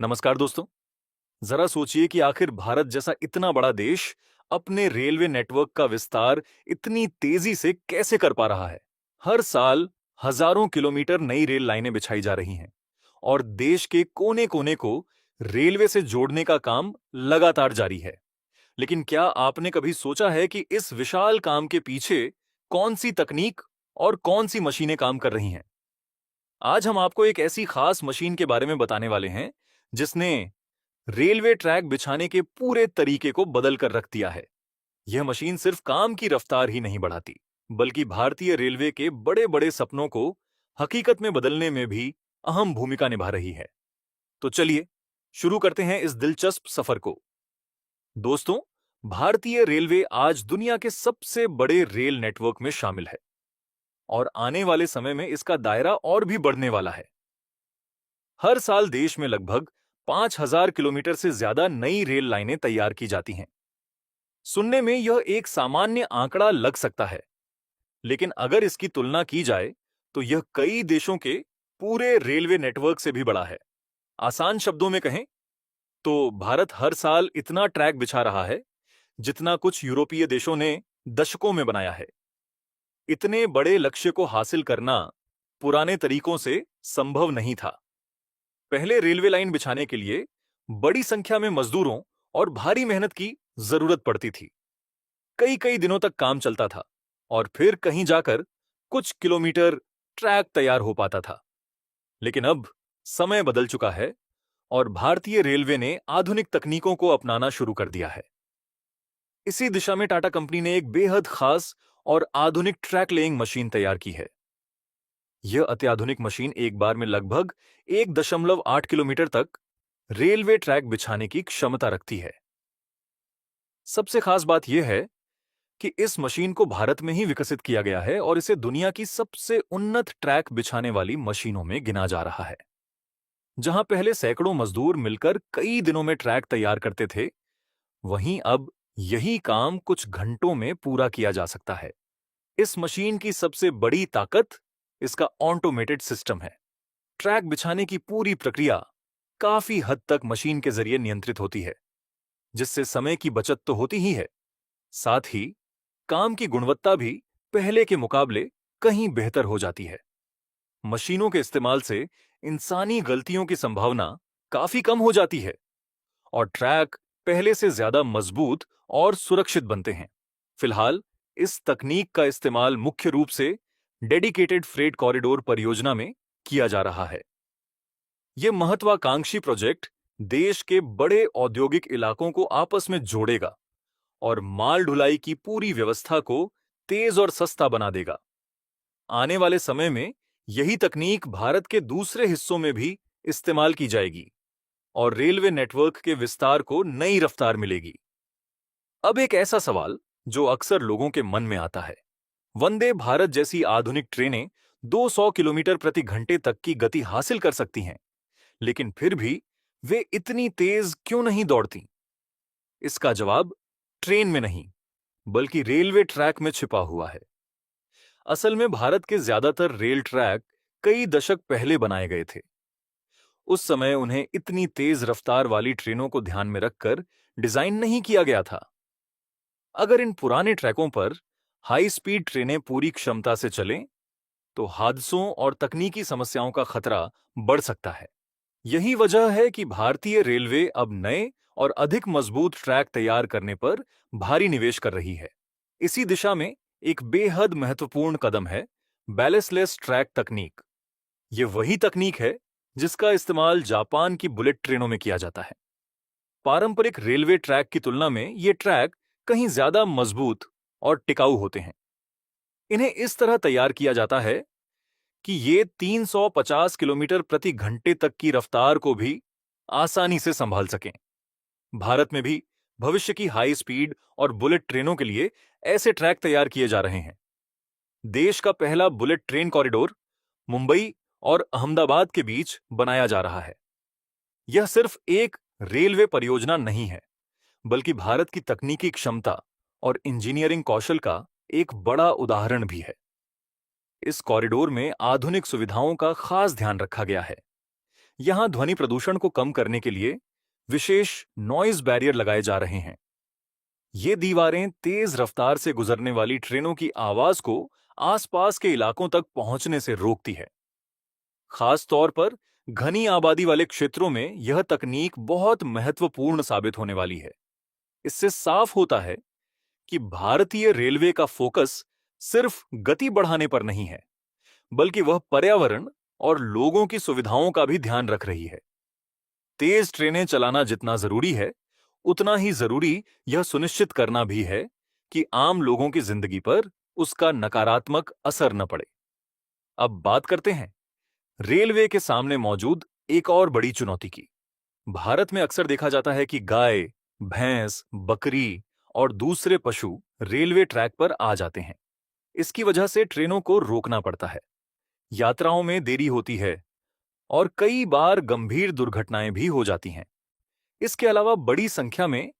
नमस्कार दोस्तों। जरा सोचिए कि आखिर भारत जैसा इतना बड़ा देश अपने रेलवे नेटवर्क का विस्तार इतनी तेजी से कैसे कर पा रहा है। हर साल हजारों किलोमीटर नई रेल लाइनें बिछाई जा रही हैं और देश के कोने कोने को रेलवे से जोड़ने का काम लगातार जारी है। लेकिन क्या आपने कभी सोचा है कि इस विशाल काम के पीछे कौन सी तकनीक और कौन सी मशीनें काम कर रही हैं? आज हम आपको एक ऐसी खास मशीन के बारे में बताने वाले हैं जिसने रेलवे ट्रैक बिछाने के पूरे तरीके को बदल कर रख दिया है। यह मशीन सिर्फ काम की रफ्तार ही नहीं बढ़ाती, बल्कि भारतीय रेलवे के बड़े बड़े सपनों को हकीकत में बदलने में भी अहम भूमिका निभा रही है। तो चलिए शुरू करते हैं इस दिलचस्प सफर को। दोस्तों, भारतीय रेलवे आज दुनिया के सबसे बड़े रेल नेटवर्क में शामिल है और आने वाले समय में इसका दायरा और भी बढ़ने वाला है। हर साल देश में लगभग 5,000 किलोमीटर से ज्यादा नई रेल लाइनें तैयार की जाती हैं। सुनने में यह एक सामान्य आंकड़ा लग सकता है, लेकिन अगर इसकी तुलना की जाए तो यह कई देशों के पूरे रेलवे नेटवर्क से भी बड़ा है। आसान शब्दों में कहें तो भारत हर साल इतना ट्रैक बिछा रहा है जितना कुछ यूरोपीय देशों ने दशकों में बनाया है। इतने बड़े लक्ष्य को हासिल करना पुराने तरीकों से संभव नहीं था। पहले रेलवे लाइन बिछाने के लिए बड़ी संख्या में मजदूरों और भारी मेहनत की जरूरत पड़ती थी। कई कई दिनों तक काम चलता था और फिर कहीं जाकर कुछ किलोमीटर ट्रैक तैयार हो पाता था। लेकिन अब समय बदल चुका है और भारतीय रेलवे ने आधुनिक तकनीकों को अपनाना शुरू कर दिया है। इसी दिशा में टाटा कंपनी ने एक बेहद खास और आधुनिक ट्रैक लेइंग मशीन तैयार की है। यह अत्याधुनिक मशीन एक बार में लगभग 1.8 किलोमीटर तक रेलवे ट्रैक बिछाने की क्षमता रखती है। सबसे खास बात यह है कि इस मशीन को भारत में ही विकसित किया गया है और इसे दुनिया की सबसे उन्नत ट्रैक बिछाने वाली मशीनों में गिना जा रहा है। जहां पहले सैकड़ों मजदूर मिलकर कई दिनों में ट्रैक तैयार करते थे, वहीं अब यही काम कुछ घंटों में पूरा किया जा सकता है। इस मशीन की सबसे बड़ी ताकत इसका ऑटोमेटेड सिस्टम है। ट्रैक बिछाने की पूरी प्रक्रिया काफी हद तक मशीन के जरिए नियंत्रित होती है, जिससे समय की बचत तो होती ही है, साथ ही काम की गुणवत्ता भी पहले के मुकाबले कहीं बेहतर हो जाती है। मशीनों के इस्तेमाल से इंसानी गलतियों की संभावना काफी कम हो जाती है और ट्रैक पहले से ज्यादा मजबूत और सुरक्षित बनते हैं। फिलहाल इस तकनीक का इस्तेमाल मुख्य रूप से डेडिकेटेड फ्रेट कॉरिडोर परियोजना में किया जा रहा है। यह महत्वाकांक्षी प्रोजेक्ट देश के बड़े औद्योगिक इलाकों को आपस में जोड़ेगा और माल ढुलाई की पूरी व्यवस्था को तेज और सस्ता बना देगा। आने वाले समय में यही तकनीक भारत के दूसरे हिस्सों में भी इस्तेमाल की जाएगी और रेलवे नेटवर्क के विस्तार को नई रफ्तार मिलेगी। अब एक ऐसा सवाल जो अक्सर लोगों के मन में आता है, वंदे भारत जैसी आधुनिक ट्रेनें 200 किलोमीटर प्रति घंटे तक की गति हासिल कर सकती हैं, लेकिन फिर भी वे इतनी तेज क्यों नहीं दौड़ती? इसका जवाब ट्रेन में नहीं, बल्कि रेलवे ट्रैक में छिपा हुआ है। असल में भारत के ज्यादातर रेल ट्रैक कई दशक पहले बनाए गए थे। उस समय उन्हें इतनी तेज रफ्तार वाली ट्रेनों को ध्यान में रखकर डिजाइन नहीं किया गया था। अगर इन पुराने ट्रैकों पर हाई स्पीड ट्रेनें पूरी क्षमता से चलें, तो हादसों और तकनीकी समस्याओं का खतरा बढ़ सकता है। यही वजह है कि भारतीय रेलवे अब नए और अधिक मजबूत ट्रैक तैयार करने पर भारी निवेश कर रही है। इसी दिशा में एक बेहद महत्वपूर्ण कदम है बैलेस्टलेस ट्रैक तकनीक। यह वही तकनीक है जिसका इस्तेमाल जापान की बुलेट ट्रेनों में किया जाता है। पारंपरिक रेलवे ट्रैक की तुलना में ये ट्रैक कहीं ज्यादा मजबूत और टिकाऊ होते हैं। इन्हें इस तरह तैयार किया जाता है कि ये 350 किलोमीटर प्रति घंटे तक की रफ्तार को भी आसानी से संभाल सकें। भारत में भी भविष्य की हाई स्पीड और बुलेट ट्रेनों के लिए ऐसे ट्रैक तैयार किए जा रहे हैं। देश का पहला बुलेट ट्रेन कॉरिडोर मुंबई और अहमदाबाद के बीच बनाया जा रहा है। यह सिर्फ एक रेलवे परियोजना नहीं है, बल्कि भारत की तकनीकी क्षमता और इंजीनियरिंग कौशल का एक बड़ा उदाहरण भी है। इस कॉरिडोर में आधुनिक सुविधाओं का खास ध्यान रखा गया है, यहां ध्वनि प्रदूषण को कम करने के लिए विशेष नॉइज बैरियर लगाए जा रहे हैं। ये दीवारें तेज रफ्तार से गुजरने वाली ट्रेनों की आवाज को आसपास के इलाकों तक पहुंचने से रोकती है। खास तौर पर घनी आबादी वाले क्षेत्रों में यह तकनीक बहुत महत्वपूर्ण साबित होने वाली है। इससे साफ होता है कि भारतीय रेलवे का फोकस सिर्फ गति बढ़ाने पर नहीं है, बल्कि वह पर्यावरण और लोगों की सुविधाओं का भी ध्यान रख रही है। तेज ट्रेनें चलाना जितना जरूरी है, उतना ही जरूरी यह सुनिश्चित करना भी है कि आम लोगों की जिंदगी पर उसका नकारात्मक असर न पड़े। अब बात करते हैं रेलवे के सामने मौजूद एक और बड़ी चुनौती की। भारत में अक्सर देखा जाता है कि गाय, भैंस, बकरी और दूसरे पशु रेलवे ट्रैक पर आ जाते हैं। इसकी वजह से ट्रेनों को रोकना पड़ता है, यात्राओं में देरी होती है और कई बार गंभीर दुर्घटनाएं भी हो जाती हैं। इसके अलावा बड़ी संख्या में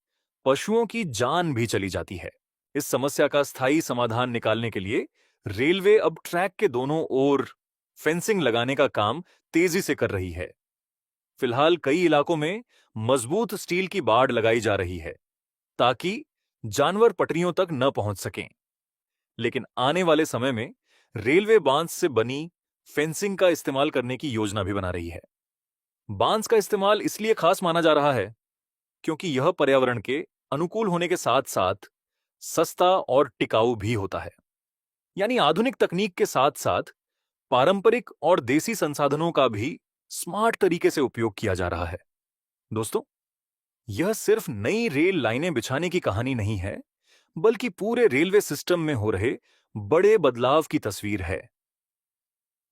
पशुओं की जान भी चली जाती है। इस समस्या का स्थायी समाधान निकालने के लिए रेलवे अब ट्रैक के दोनों ओर फेंसिंग लगाने का काम तेजी से कर रही है। फिलहाल कई इलाकों में मजबूत स्टील की बाड़ लगाई जा रही है ताकि जानवर पटरियों तक न पहुंच सकें। लेकिन आने वाले समय में रेलवे बांस से बनी फेंसिंग का इस्तेमाल करने की योजना भी बना रही है। बांस का इस्तेमाल इसलिए खास माना जा रहा है क्योंकि यह पर्यावरण के अनुकूल होने के साथ साथ सस्ता और टिकाऊ भी होता है। यानी आधुनिक तकनीक के साथ साथ पारंपरिक और देसी संसाधनों का भी स्मार्ट तरीके से उपयोग किया जा रहा है। दोस्तों, यह सिर्फ नई रेल लाइनें बिछाने की कहानी नहीं है, बल्कि पूरे रेलवे सिस्टम में हो रहे बड़े बदलाव की तस्वीर है।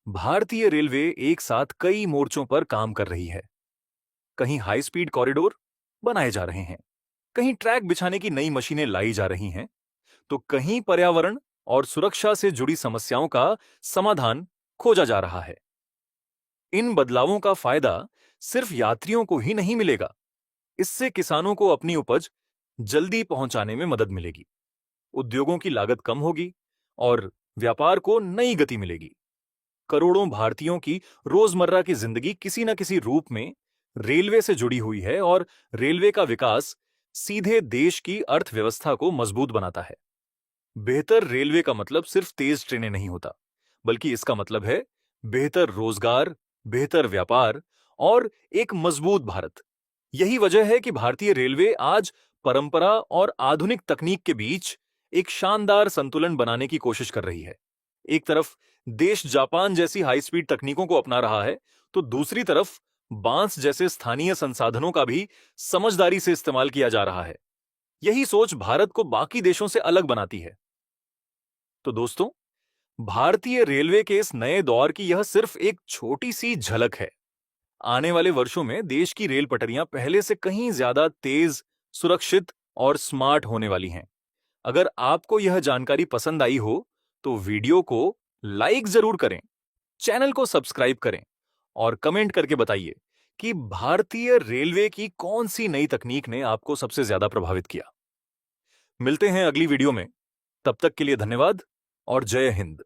भारतीय रेलवे एक साथ कई मोर्चों पर काम कर रही है। कहीं हाई स्पीड कॉरिडोर बनाए जा रहे हैं, कहीं ट्रैक बिछाने की नई मशीनें लाई जा रही हैं, तो कहीं पर्यावरण और सुरक्षा से जुड़ी समस्याओं का समाधान खोजा जा रहा है। इन बदलावों का फायदा सिर्फ यात्रियों को ही नहीं मिलेगा, इससे किसानों को अपनी उपज जल्दी पहुंचाने में मदद मिलेगी, उद्योगों की लागत कम होगी और व्यापार को नई गति मिलेगी। करोड़ों भारतीयों की रोजमर्रा की जिंदगी किसी न किसी रूप में रेलवे से जुड़ी हुई है और रेलवे का विकास सीधे देश की अर्थव्यवस्था को मजबूत बनाता है। बेहतर रेलवे का मतलब सिर्फ तेज ट्रेनें नहीं होता, बल्कि इसका मतलब है बेहतर रोजगार, बेहतर व्यापार और एक मजबूत भारत। यही वजह है कि भारतीय रेलवे आज परंपरा और आधुनिक तकनीक के बीच एक शानदार संतुलन बनाने की कोशिश कर रही है। एक तरफ देश जापान जैसी हाई स्पीड तकनीकों को अपना रहा है, तो दूसरी तरफ बांस जैसे स्थानीय संसाधनों का भी समझदारी से इस्तेमाल किया जा रहा है। यही सोच भारत को बाकी देशों से अलग बनाती है। तो दोस्तों, भारतीय रेलवे के इस नए दौर की यह सिर्फ एक छोटी सी झलक है। आने वाले वर्षों में देश की रेल पटरियां पहले से कहीं ज्यादा तेज, सुरक्षित और स्मार्ट होने वाली हैं। अगर आपको यह जानकारी पसंद आई हो, तो वीडियो को लाइक जरूर करें, चैनल को सब्सक्राइब करें और कमेंट करके बताइए कि भारतीय रेलवे की कौन सी नई तकनीक ने आपको सबसे ज्यादा प्रभावित किया। मिलते हैं अगली वीडियो में। तब तक के लिए धन्यवाद और जय हिंद।